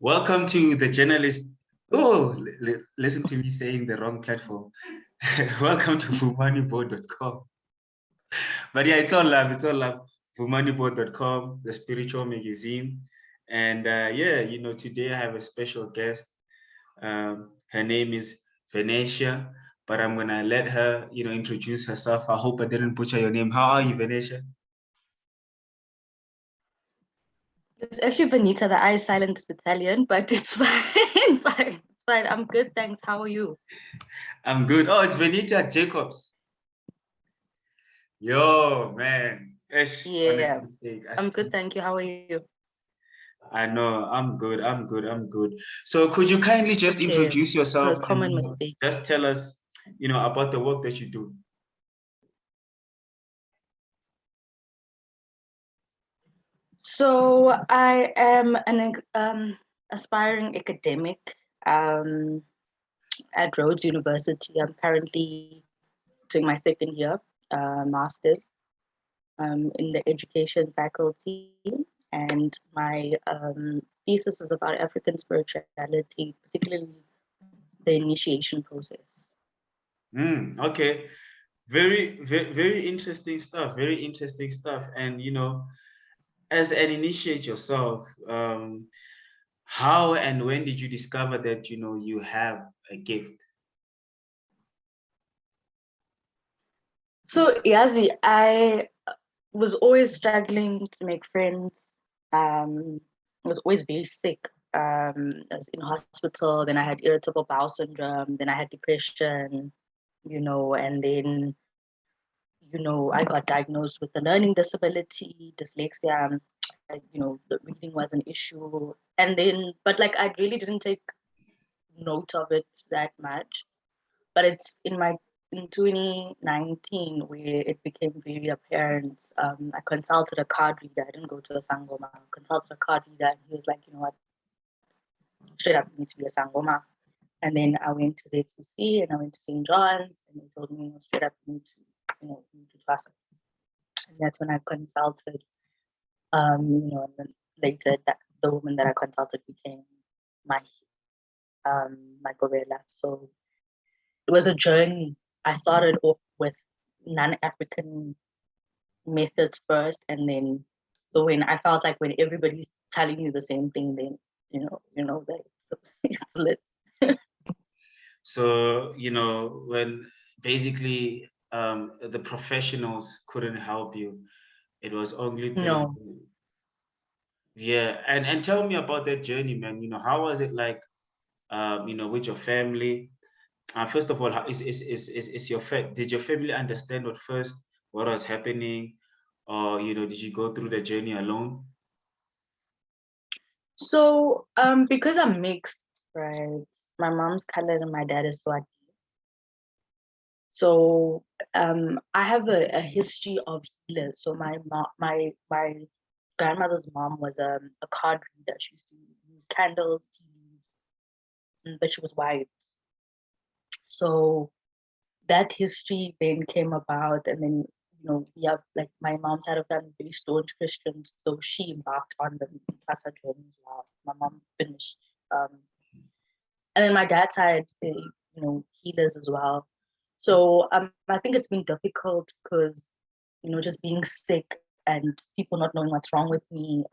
Welcome to the journalist. Oh, listen to me saying the wrong platform. Welcome to fumanibo.com. But yeah, it's all love. It's all love. Fumanibo.com, the spiritual magazine. And yeah, today I have a special guest. Her name is Venetia, but I'm going to let her, introduce herself. I hope I didn't butcher your name. How are you, Venetia? It's actually Venita. The I is silent is Italian, but it's fine. Fine. It's fine. I'm good, thanks. How are you? I'm good. Oh, it's Venetia Jacobs. Yo, man. Yeah, Mistake. I'm good, thank you. How are you? I know. I'm good. I'm good. I'm good. So could you kindly just introduce yourself A and common mistake. just tell us, about the work that you do? So I am an aspiring academic at Rhodes University. I'm currently doing my second year, master's in the education faculty, and my thesis is about African spirituality, particularly the initiation process. Okay. Very, very, very interesting stuff. Very interesting stuff. And, as an initiate yourself, how and when did you discover that, you have a gift? So, Yazi, I was always struggling to make friends. I was always very sick. I was in hospital, then I had irritable bowel syndrome, then I had depression, and then, I got diagnosed with a learning disability, dyslexia. The reading was an issue. And then, but like, I really didn't take note of it that much. But it's in 2019 where it became very apparent. I consulted a card reader. I didn't go to a sangoma. I consulted a card reader, and he was like, you know what, straight up, you need to be a sangoma. And then I went to ZCC and I went to St. John's, and they told me, straight up, you need to trust. And that's when I consulted. And then later the woman that I consulted became my my Gobela. So it was a journey. I started off with non-African methods first, and then so when I felt like when everybody's telling you the same thing, then you know that it's lit. So, when basically the professionals couldn't help you, it was only No. through. Yeah, and tell me about that journey, man. How was it like, with your family? First of all, is your did your family understand at first what was happening, or did you go through the journey alone? So because I'm mixed, right? My mom's colored and my dad is Swati. So I have a history of healers. So my grandmother's mom was a card reader. She used to use candles, tea leaves, but she was white. So that history then came about, and then we have like my mom's side of family very staunch Christians, so she embarked on the Casa journey as well. My mom finished, and then my dad's side, they healers as well. So I think it's been difficult because just being sick and people not knowing what's wrong with me,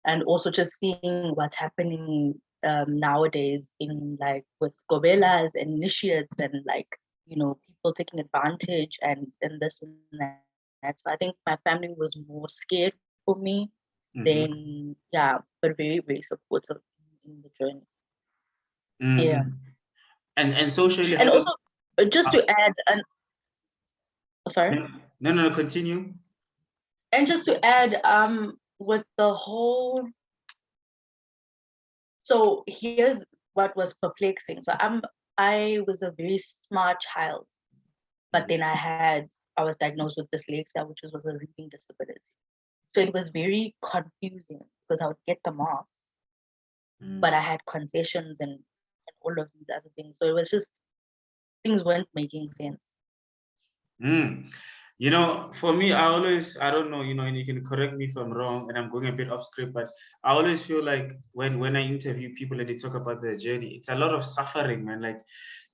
and also just seeing what's happening nowadays in like with Gobelas and initiates and like people taking advantage and this and that. So I think my family was more scared for me than but very, very supportive in the journey. Yeah. And socially, And how also just to add sorry. No, continue. And just to add, with the whole, so here's what was perplexing. So I was a very smart child, but then I was diagnosed with dyslexia, which was a reading disability. So it was very confusing because I would get the marks, but I had concessions and all of these other things. So it was just things weren't making sense. For me, I don't know, and you can correct me if I'm wrong and I'm going a bit off script, but I always feel like when I interview people and they talk about their journey, it's a lot of suffering, man. Like,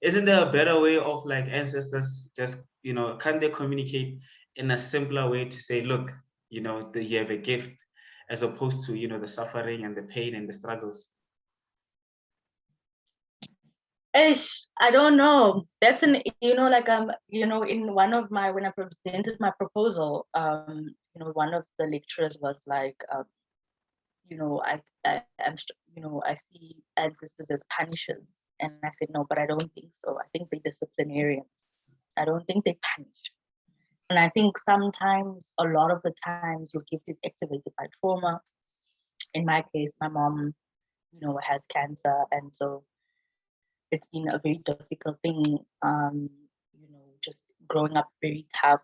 isn't there a better way of like ancestors just, can they communicate in a simpler way to say, look, that you have a gift as opposed to, the suffering and the pain and the struggles? I don't know. That's in one of my, when I presented my proposal, one of the lecturers was like, I see ancestors as punishers. And I said, no, but I don't think so. I think they're disciplinarians. I don't think they punish. And I think sometimes, a lot of the times, your gift is activated by trauma. In my case, my mom, has cancer. And so it's been a very difficult thing, just growing up very tough.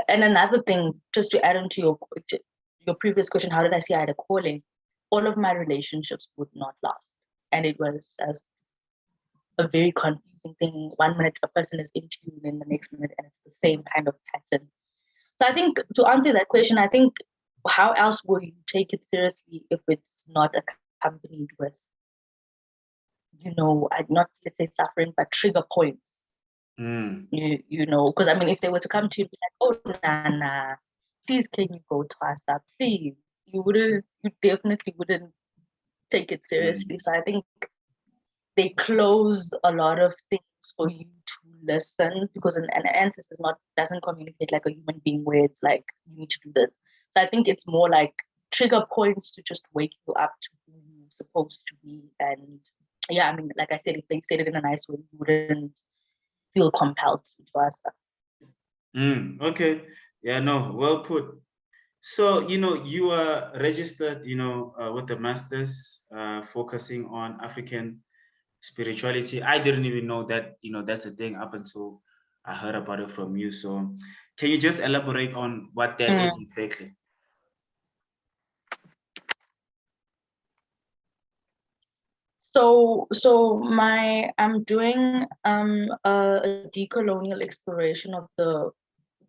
And another thing, just to add on to your previous question, how did I see I had a calling? All of my relationships would not last. And it was just a very confusing thing. 1 minute a person is into you, and then the next minute, and it's the same kind of pattern. So I think, to answer that question, I think, how else will you take it seriously if it's not accompanied with, not, let's say, suffering, but trigger points? Because I mean, if they were to come to you and be like, oh, Nana, please, can you go to us up, please? You definitely wouldn't take it seriously. So I think they close a lot of things for you to listen, because an ancestor doesn't communicate like a human being, where it's like, you need to do this. So I think it's more like trigger points to just wake you up to who you're supposed to be. And yeah, I mean, like I said, if they said it in a nice way, you wouldn't feel compelled to ask that. Okay. Yeah, no, well put. So, you are registered, with the masters, focusing on African spirituality. I didn't even know that, that's a thing up until I heard about it from you. So can you just elaborate on what that is exactly? So I'm doing a decolonial exploration of the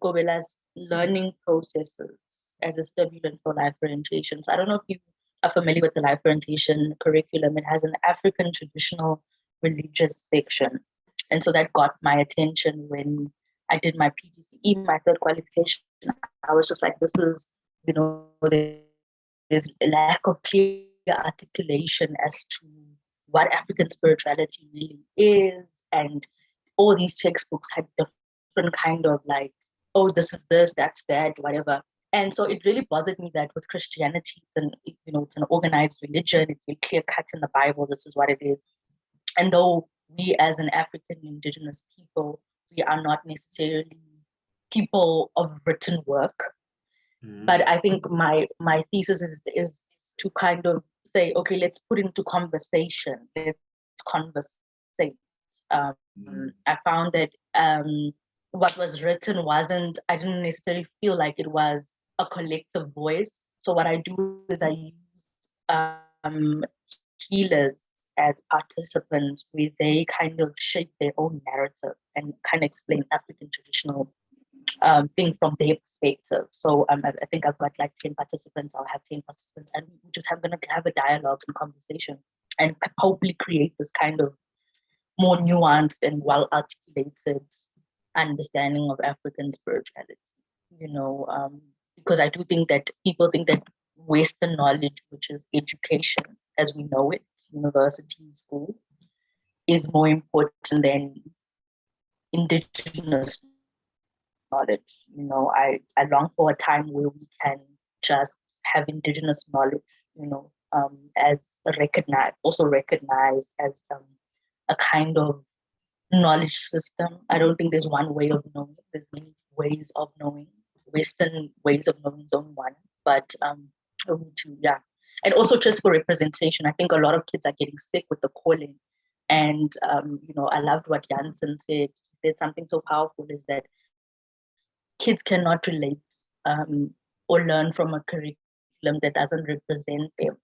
Gobela's learning processes as a stimulant for life orientation. So I don't know if you are familiar with the life orientation curriculum. It has an African traditional religious section. And so that got my attention when I did my PGCE, my third qualification. I was just like, this is, there's a lack of clear articulation as to what African spirituality really is. And all these textbooks had different kind of like, oh, this is this, that's that, whatever. And so it really bothered me that with Christianity, it's an organized religion. It's very clear cut in the Bible. This is what it is. And though we, as an African indigenous people, we are not necessarily people of written work. But I think my thesis is to kind of say, okay, let's put into conversation. Let's conversate. I found that what was written I didn't necessarily feel like it was a collective voice. So what I do is I use healers as participants, where they kind of shape their own narrative and kind of explain African traditional thing from their perspective. So I think I've got like 10 participants. I'll have 10 participants, and we just going to have a dialogue and conversation, and hopefully create this kind of more nuanced and well articulated understanding of African spirituality. Because I do think that people think that Western knowledge, which is education as we know it, university, school, is more important than indigenous knowledge. I long for a time where we can just have indigenous knowledge, as recognized as a kind of knowledge system. I don't think there's one way of knowing. There's many ways of knowing. Western ways of knowing is only one, but and also just for representation. I think a lot of kids are getting sick with the calling, and I loved what Jansen said. He said something so powerful, is that kids cannot relate or learn from a curriculum that doesn't represent them.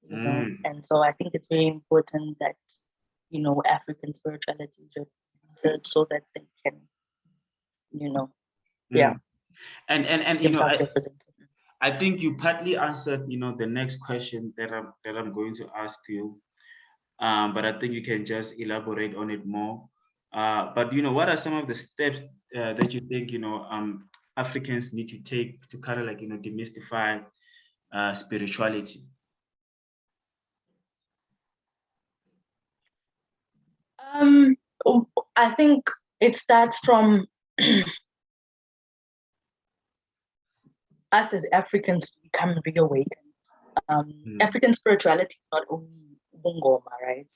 And so I think it's very important that African spirituality is so that they can, yeah, And themselves represented. I think you partly answered, the next question that I'm going to ask you. But I think you can just elaborate on it more. But what are some of the steps that you think Africans need to take to kind of like demystify spirituality? I think it starts from us as Africans to become reawakened. African spirituality is not only Bungoma, right?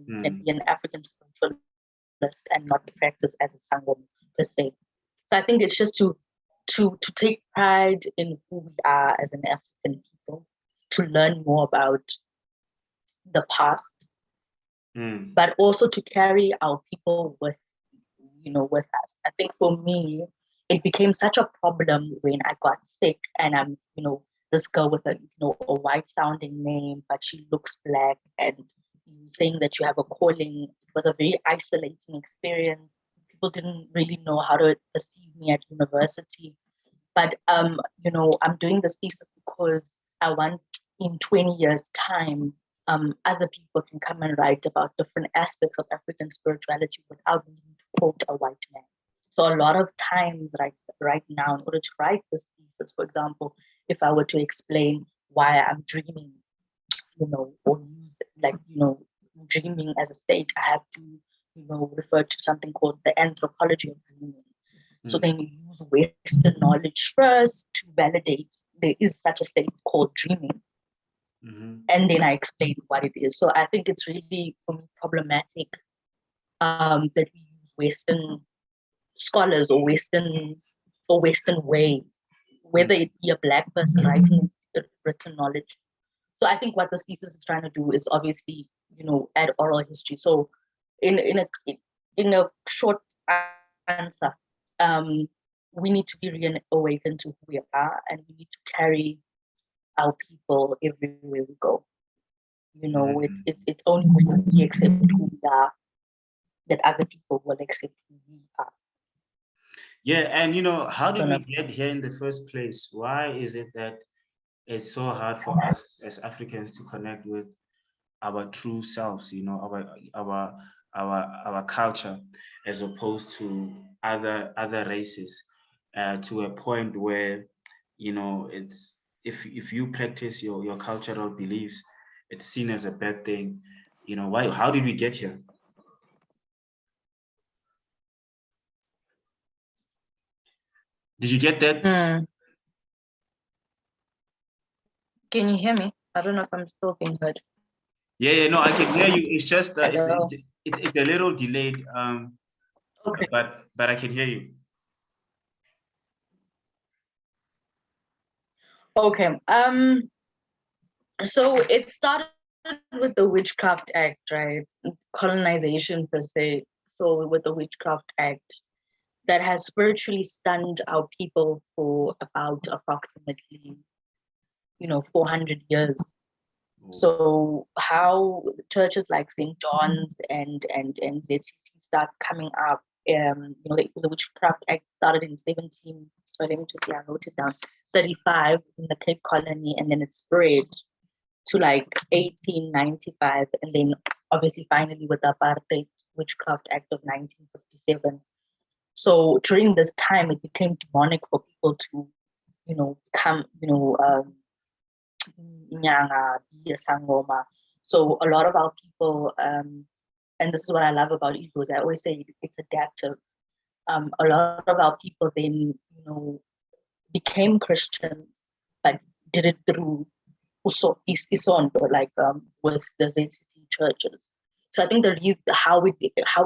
You can be an African spiritualist and not practice as a Sangoma per se. So I think it's just to take pride in who we are as an African people, to learn more about the past, but also to carry our people with us. I think for me, it became such a problem when I got sick and I'm, this girl with a white sounding name, but she looks black, and saying that you have a calling. It was a very isolating experience. People didn't really know how to perceive me at university. But I'm doing this thesis because I want in 20 years' time, other people can come and write about different aspects of African spirituality without needing to quote a white man. So a lot of times, right now, in order to write this thesis, for example, if I were to explain why I'm dreaming, or use dreaming as a state, I have to, refer to something called the anthropology of dreaming. So then you use Western knowledge first to validate there is such a state called dreaming. And then I explain what it is. So I think it's really, for me, problematic that we use Western scholars or Western way, whether it be a Black person writing written knowledge. So I think what this thesis is trying to do is obviously, add oral history. So in a short answer, we need to be reawakened to who we are, and we need to carry our people everywhere we go. It's only when we accept who we are that other people will accept who we are. Yeah, and how did we get here in the first place? Why is it that it's so hard for us as Africans to connect with our true selves, our culture, as opposed to other races, to a point where it's if you practice your cultural beliefs, it's seen as a bad thing. Why? How did we get here? Did you get that? Can you hear me? I don't know if I'm still being heard. Yeah, no, I can hear you. It's just it's a little delayed. Okay. But I can hear you. Okay. So it started with the Witchcraft Act, right? Colonization per se. So with the Witchcraft Act, that has spiritually stunned our people for about approximately 400 years. So how churches like St. John's and ZCC start coming up, the Witchcraft Act started in 17, so let me just I wrote it down, 35 in the Cape Colony, and then it spread to like 1895, and then obviously finally with the Apartheid Witchcraft Act of 1957. So during this time, it became demonic for people to, come, Nyanga, be a Sangoma. So a lot of our people, and this is what I love about Igbo, I always say it's adaptive. A lot of our people then, became Christians, but did it through Isondo, like with the ZCC churches. So I think the reason how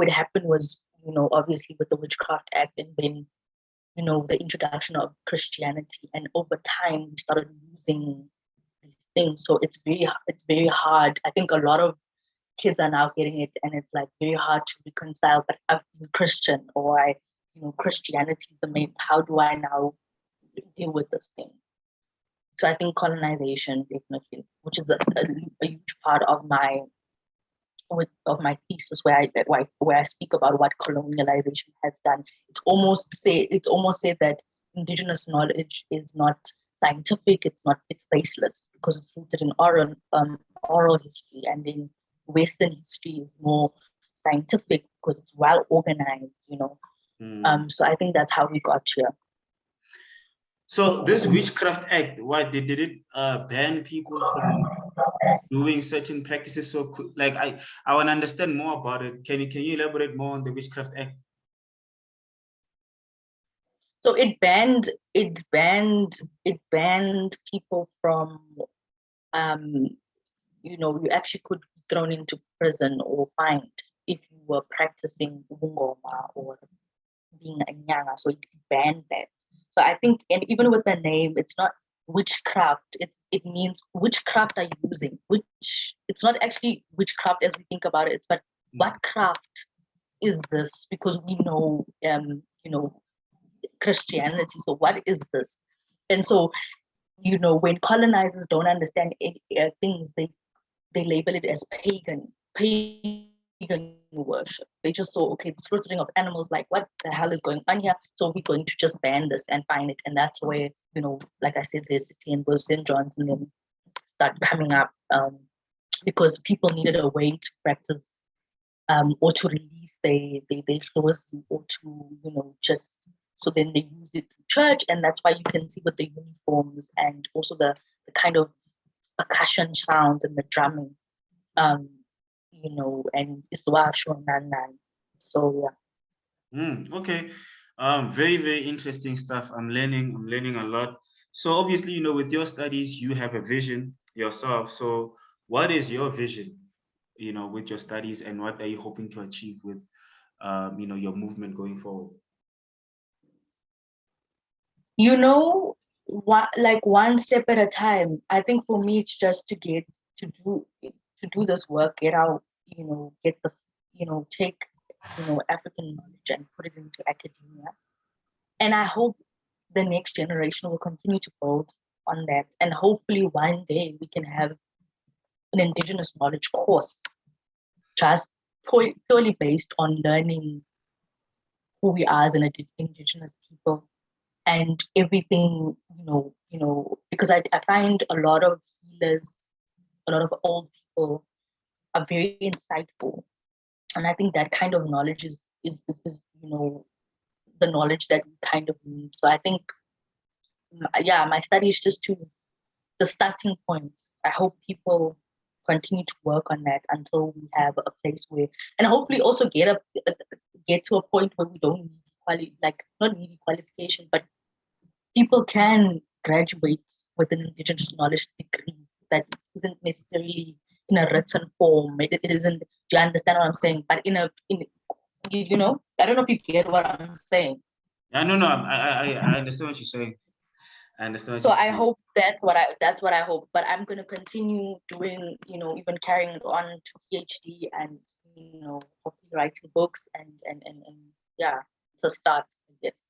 it happened was, obviously with the Witchcraft Act, and then the introduction of Christianity, and over time we started losing these things. So it's very hard. I think a lot of kids are now getting it, and it's like very hard to reconcile. But I've been Christian, or Christianity is the main. How do I now deal with this thing? So I think colonization, definitely, which is a huge part of my of my thesis where I speak about what colonialization has done. It's almost said that indigenous knowledge is not scientific, it's faceless because it's rooted in oral history, and then Western history is more scientific because it's well organized, so I think that's how we got here. So this Witchcraft Act, what did it ban people from doing certain practices? So like I want to understand more about it. Can you elaborate more on the Witchcraft Act? So it banned people from you actually could be thrown into prison or fined if you were practicing ubungoma or being a nyanga. So it banned that. So I think, and even with the name, it's not witchcraft. It means witchcraft are you using. It's not actually witchcraft as we think about it. But what craft is this? Because we know, Christianity. So what is this? And so, when colonizers don't understand things, they label it as pagan worship. They just saw, okay, the slaughtering of animals, like what the hell is going on here? So we're going to just ban this and fine it. And that's where, like I said, there's and St. John's and then start coming up because people needed a way to practice or to release their laws or to, just so then they use it to church. And that's why you can see with the uniforms and also the kind of percussion sounds and the drumming. And Iswasho Nanan. So yeah. Okay. Very, very interesting stuff. I'm learning a lot. So obviously, with your studies, you have a vision yourself. So what is your vision, with your studies, and what are you hoping to achieve with, your movement going forward? Like one step at a time. I think for me, it's just to do this work, get out, get the, take, African knowledge and put it into academia. And I hope the next generation will continue to build on that. And hopefully one day we can have an indigenous knowledge course just purely based on learning who we are as an indigenous people and everything, because I find a lot of healers, a lot of old people are very insightful. And I think that kind of knowledge is the knowledge that we kind of need. So I think, my study is just the starting point. I hope people continue to work on that until we have a place where, and hopefully also get to a point where we don't need not need qualification, but people can graduate with an indigenous knowledge degree that isn't necessarily in a written form. It isn't. Do you understand what I'm saying? But I don't know if you get what I'm saying. Yeah, no, I understand what you're saying. I understand. So I hope that's what I hope. But I'm gonna continue doing, even carrying on to PhD and hopefully writing books and yeah, it's a start, I guess.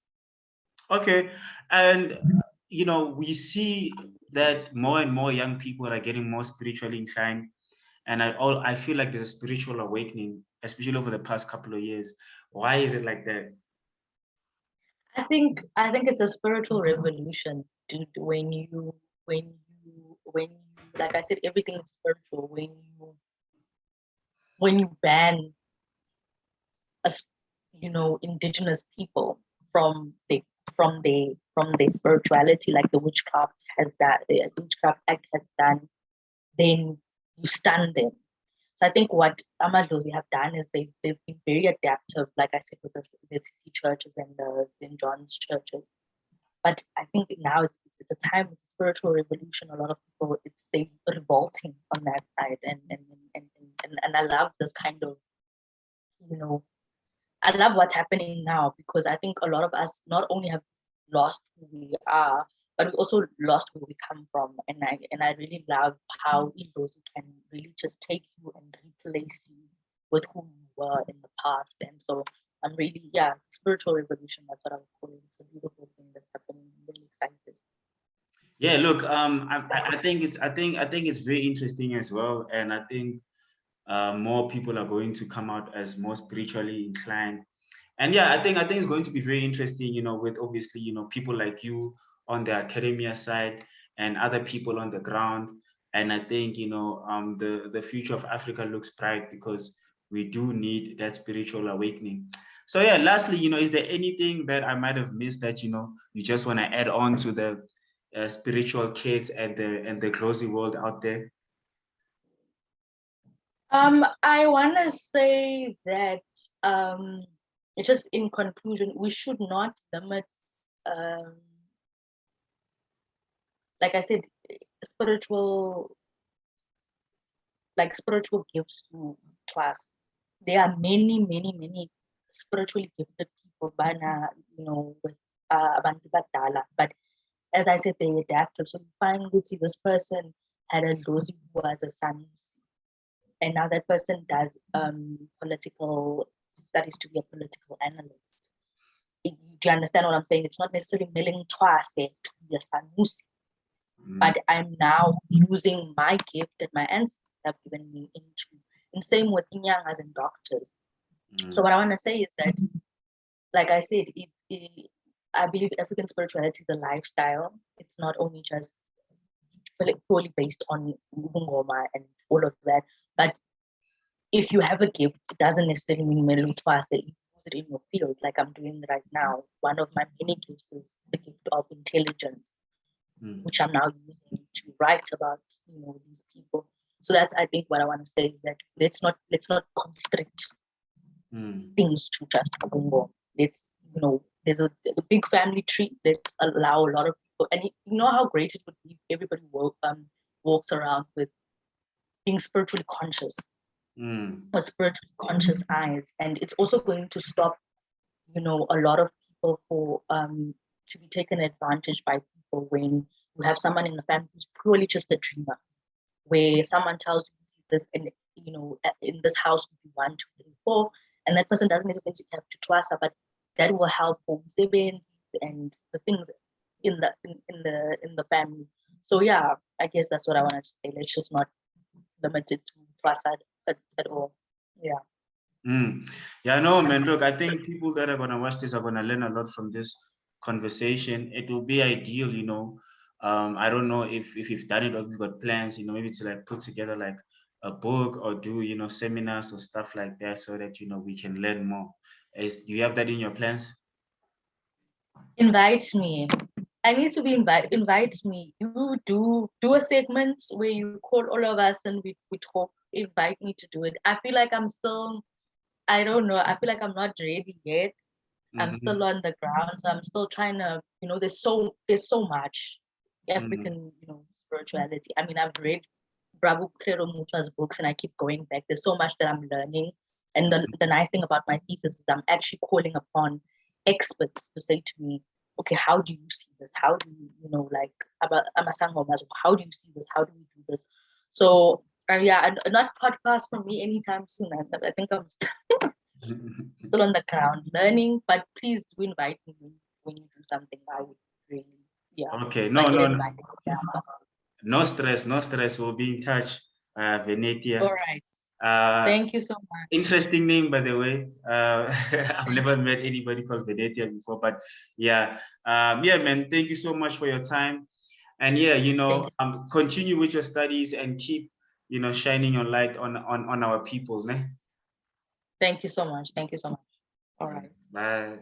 Okay, and we see that more and more young people are getting more spiritually inclined, and I feel like there's a spiritual awakening, especially over the past couple of years. Why is it like that? I think it's a spiritual revolution, dude. When you like I said, everything is spiritual. When you ban indigenous people from their spirituality, like the Witchcraft Act has done, then you stun them. So I think what Amadlozi have done is they've been very adaptive, like I said, with the TC churches and the St. John's churches. But I think now it's a time of spiritual revolution. A lot of people, they're revolting on that side, and I love this kind of, I love what's happening now, because I think a lot of us not only have lost who we are, but we also lost where we come from. And I really love how Ilozi can really just take you and replace you with who you were in the past. And so I'm really, spiritual revolution, that's what I would call it. It's a beautiful thing that's happening. I'm really excited. Yeah, look, I think it's very interesting as well. And I think more people are going to come out as more spiritually inclined. And yeah, I think it's going to be very interesting, you know, with obviously, you know, people like you on the academia side and other people on the ground. And I think, you know, the future of Africa looks bright because we do need that spiritual awakening. So yeah, lastly, you know, is there anything that I might have missed that, you know, you just want to add on to the spiritual kids and the crazy world out there? I want to say that just in conclusion, we should not limit, like I said, spiritual gifts to us. There are many spiritually gifted people, you know, with abantu badala. But as I said, they adaptive. So you find this person had a Lozi who was a son, and now that person does political studies to be a political analyst. Do you understand what I'm saying? It's not necessarily milling twice to be a sanusi, but I'm now using my gift that my ancestors have given me in same with inyangas and doctors. So what I want to say is that, like I said, I believe African spirituality is a lifestyle. It's not only just purely based on Ngoma and all of that, but if you have a gift, it doesn't necessarily mean merely twice that you use it in your field, like I'm doing right now. One of my many gifts is the gift of intelligence, which I'm now using to write about, you know, these people. So that's, I think, what I want to say is that let's not constrict things to just Congo. Let's, you know, there's a big family tree. Let's allow a lot of people, and you know how great it would be if everybody walks around with being spiritually conscious, with spiritually conscious eyes. And it's also going to stop, you know, a lot of people to be taken advantage by people when you have someone in the family who's purely just a dreamer, where someone tells you this, and you know, in this house would be 1, 2, 3, 4, and that person doesn't necessarily have to trust her, but that will help for events and the things in the family. So yeah, I guess that's what I wanted to say. Let's just not limit it to trust at all. Yeah. Yeah, no, man. Look, I think people that are gonna watch this are gonna learn a lot from this conversation. It will be ideal, you know. I don't know if you've done it or if you've got plans, you know, maybe to like put together like a book or do, you know, seminars or stuff like that so that, you know, we can learn more. Do you have that in your plans? Invite me. I need to be invite me. You do a segment where you call all of us and we talk. Invite me to do it. I feel like I'm still, I don't know, I feel like I'm not ready yet. I'm still on the ground, so I'm still trying to, you know, there's so much African, you know, spirituality. I mean, I've read Bravo Krero Mutwa's books and I keep going back. There's so much that I'm learning. And the nice thing about my thesis is I'm actually calling upon experts to say to me, okay, how do you see this? How do you, you know, like, how do you see this? How do we do this? So, yeah, not podcast for me anytime soon. I think I'm still on the ground learning, but please do invite me when you do something. I would really, yeah. Okay, no stress. We'll be in touch, Venetia. All right. Thank you so much. Interesting name, by the way. I've never met anybody called Venetia before, but yeah, yeah, man. Thank you so much for your time, and yeah, you know, continue with your studies and keep, you know, shining your light on our people, man. Thank you so much. Thank you so much. All right. Bye.